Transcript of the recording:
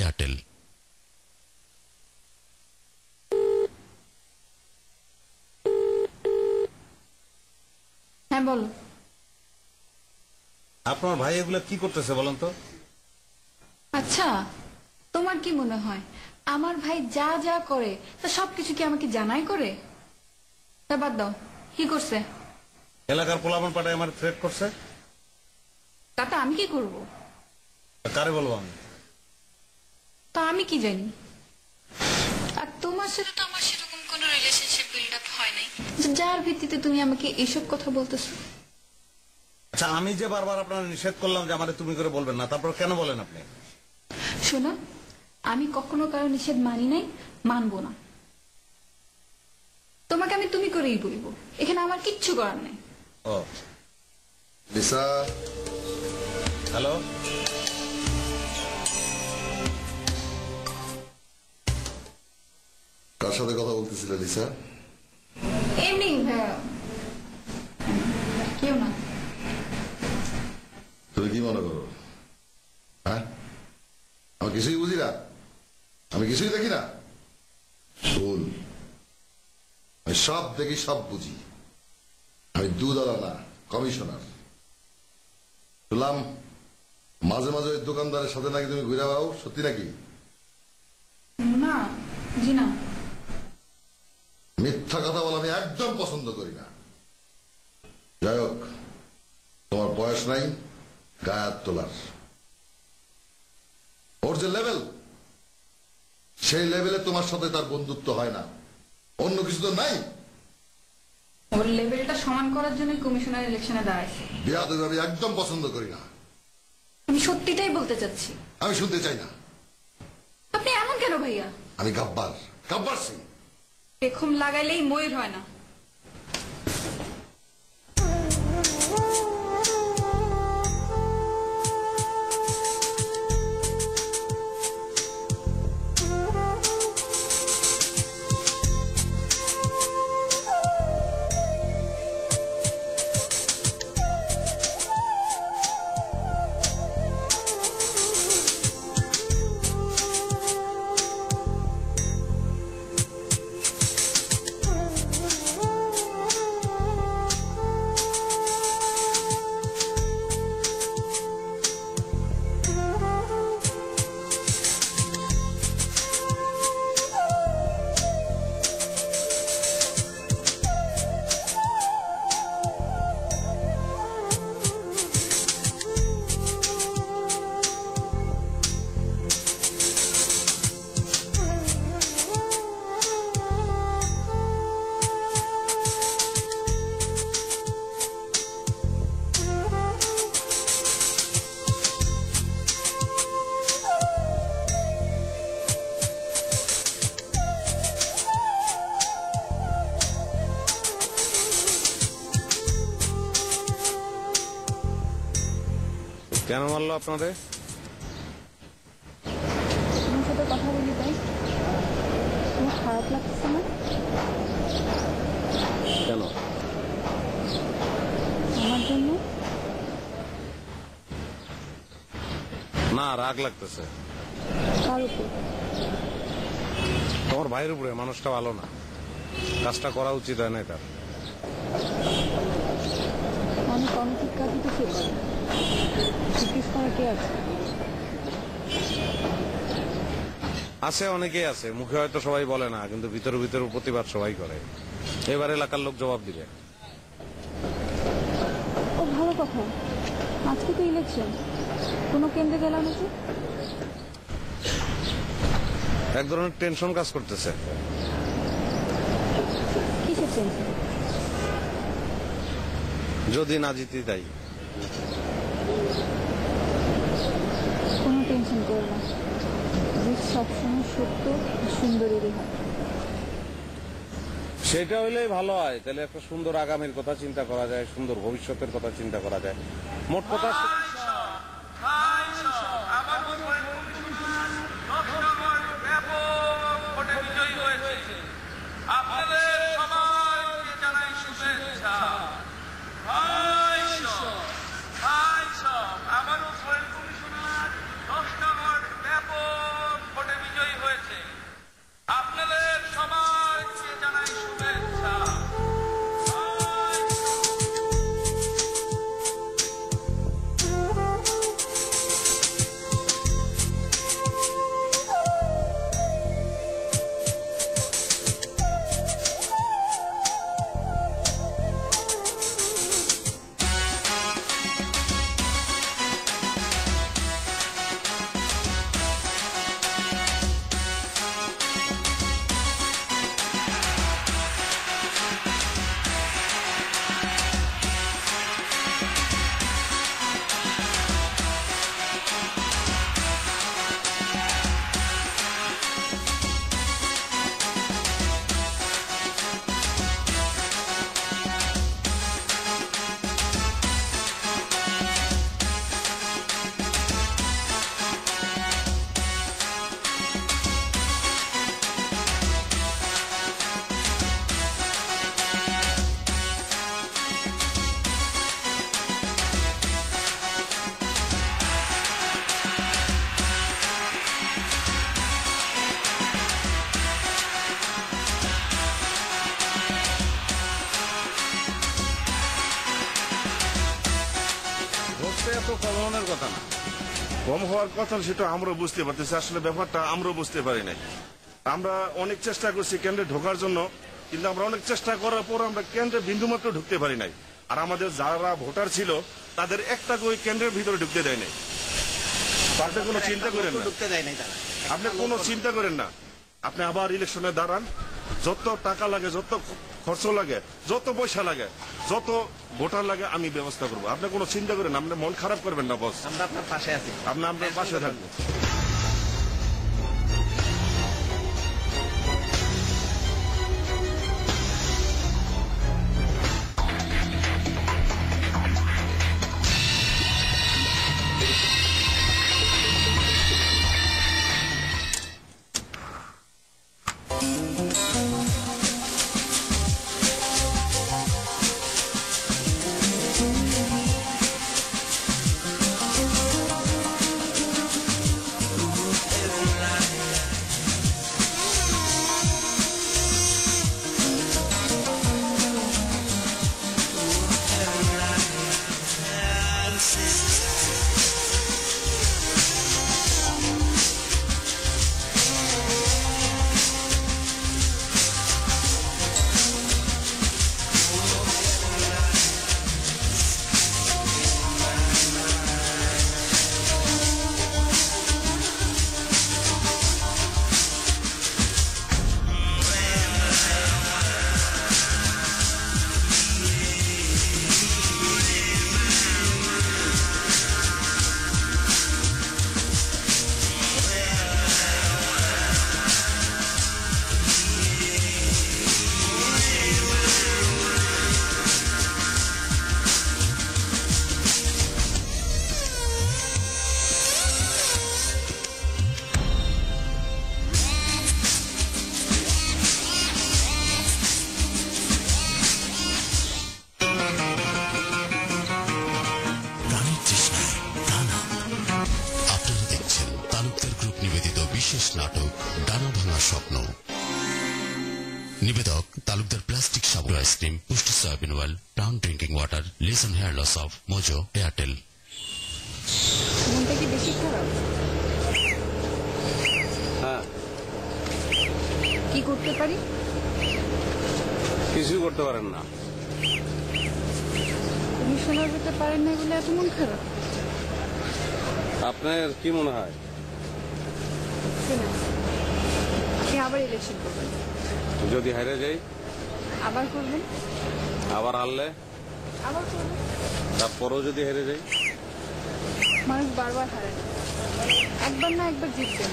Airtel. হ্যাঁ বল। আপনার ভাই এগুলো কি করতেছে বলেন তো? আচ্ছা, তোমার কি মনে হয় আমার ভাই যা যা করে তা সবকিছু কি আমাকে জানাই করে? তা বাদ দাও, কি করছে? এলাকার পোলাপন পাঠায় আমার থ্রেট করছে। তাতে আমি কি করব? কারে বলবো আমি? তা আমি কি জানি? আর তোমার সাথে তো আমার সেরকম কোনো রিলেশনশিপ বিল্ড আপ হয় নাই যে যার ভিত্তিতে তুমি আমাকে এইসব কথা বলতেছো। আচ্ছা, আমি যে বারবার আপনার নিষেধ করলাম যে আমারে তুমি করে বলবেন না, তারপর কেন বলেন আপনি? শোনো, আমি কখনো কারো নিষেধ মানি নাই, মানবো না। তোমাকে আমি তুমি করেই বলবো, এখানে আমার কিচ্ছু করার নেই। ও লিসা, হ্যালো, কার সাথে কথা বলতেছিলে লিসা? এমনি কেউ না। তুমি কি মনে করো? হ্যাঁ, আমি কিছুই বুঝি না, আমি কিছুই দেখি না। শোন, আমি সব দেখি, সব বুঝি। আমি দুধওয়ালা না, কমিশনার। শুনলাম মাঝে মাঝে ওই দোকানদারের সাথে নাকি তুমি ঘুরে বেড়াও, সত্যি নাকি? না, জি না। মিথ্যা কথা বলা আমি একদম পছন্দ করি না। যাই হোক, তোমার বয়স নাই গায়ে হাত তোলার। ওর যে লেভেল, সেই লেভেলে তোমার সাথে তার বন্ধুত্ব হয় না, অন্য কিছু তো নাই। ওর লেভেলটা সমান করার জন্য কমিশনার ইলেকশনে দাঁড়াইছে। বিয়াদবি আমি একদম পছন্দ করি না। আমি সত্যিটাই বলতে চাচ্ছি। আমি শুনতে চাই না। আপনি এমন কেন ভাইয়া? আমি গাব্বার, গাব্বার সিং। পেখম লাগাইলেই ময়ূর হয় না। কেন মারলো আপনাদের? তোমার সাথে কথা বলি তাই? তোমার খারাপ লাগছে না? কেন? আমার জন্য না, রাগ লাগতেছে। কার উপর? তোমার ভাইয়ের উপরে। মানুষটা ভালো না, কাজটা করা উচিত হয় না তার। অনেক অনৈতিক কাজই তো সে করে। জিজ্ঞেস করা কে আছে? আছে, অনেকেই আছে, মুখে হয়তো সবাই বলে না, কিন্তু ভিতরে ভিতরে প্রতিবাদ সবাই করে। এবার এলাকার লোক জবাব দিবে। ও ভালো কথা। আজকে তো ইলেকশন, কোনো কেন্দ্রে গেলাম নাকি? এক ধরনের টেনশন কাজ করতেছে। কিসের টেনশন? যদি না জিতি তাই। কোনো টেনশন করো না, সবসময় সত্য সুন্দরীরই হয়। সেটা হইলেই ভালো হয়, তাহলে একটা সুন্দর আগামীর কথা চিন্তা করা যায়, সুন্দর ভবিষ্যতের কথা চিন্তা করা যায়। মোট কথা আপনাদের সবাইকে জানাই শুভেচ্ছা। আমারও পয়েন্ট কমিশনার 10টা ওয়ার্ড ব্যাপক কম মনের কথা না। কম হওয়ার কথা সেটা আমরা বুঝতে পারতেছি, আসলে ব্যাপারটা আমরা বুঝতে পারি নাই। আমরা অনেক চেষ্টা করছি কেন্দ্রে ঢোকার জন্য, কিন্তু আমরা অনেক চেষ্টা করার পর আমরা কেন্দ্রে বিন্দুমাত্র ঢুকতে পারি নাই। আর আমাদের যারা ভোটার ছিল তাদের একটা ওই কেন্দ্রের ভিতরে ঢুকতে দেয় নাই। আপনি কোনো চিন্তা করেন না, ঢুকতে দেয় নাই তারা। আপনি কোনো চিন্তা করেন না, আপনি আবার ইলেকশনে দাঁড়ান, যত টাকা লাগে, যত খরচ লাগে, যত পয়সা লাগে, যত ভোটার লাগে আমি ব্যবস্থা করবো। আপনি কোনো চিন্তা করেন না, আপনি মন খারাপ করবেন না বস, আমরা আপনার পাশে আছি। আপনি আপনার পাশে থাকবো। বিশেষ নাটক ডানা ভাঙা স্বপ্ন। নিবেদক তালুকদার প্লাস্টিক সাবু আইসক্রিম, পুষ্টি সয়াবিন অয়েল, প্রাউন ড্রিঙ্কিং ওয়াটার, লিসন hair loss off, Mojo, Airtel. মনটা কি বেশি খারাপ? হ্যাঁ, কি করতে পারি? কিছুই করতে পারেন না। তুমি শোনা যেতে পারেন না বলে এত মন খারাপ? আপনার কি মনে হয়? শোনেন, আপনি আবার ইলেকশন করবেন, যদি হারে যাই? আবার করবেন, আবার হারলে? আবার করবেন। তারপরও যদি হেরে যাই? মানুষ বারবার হারে না, একবার না একবার জিতবেন।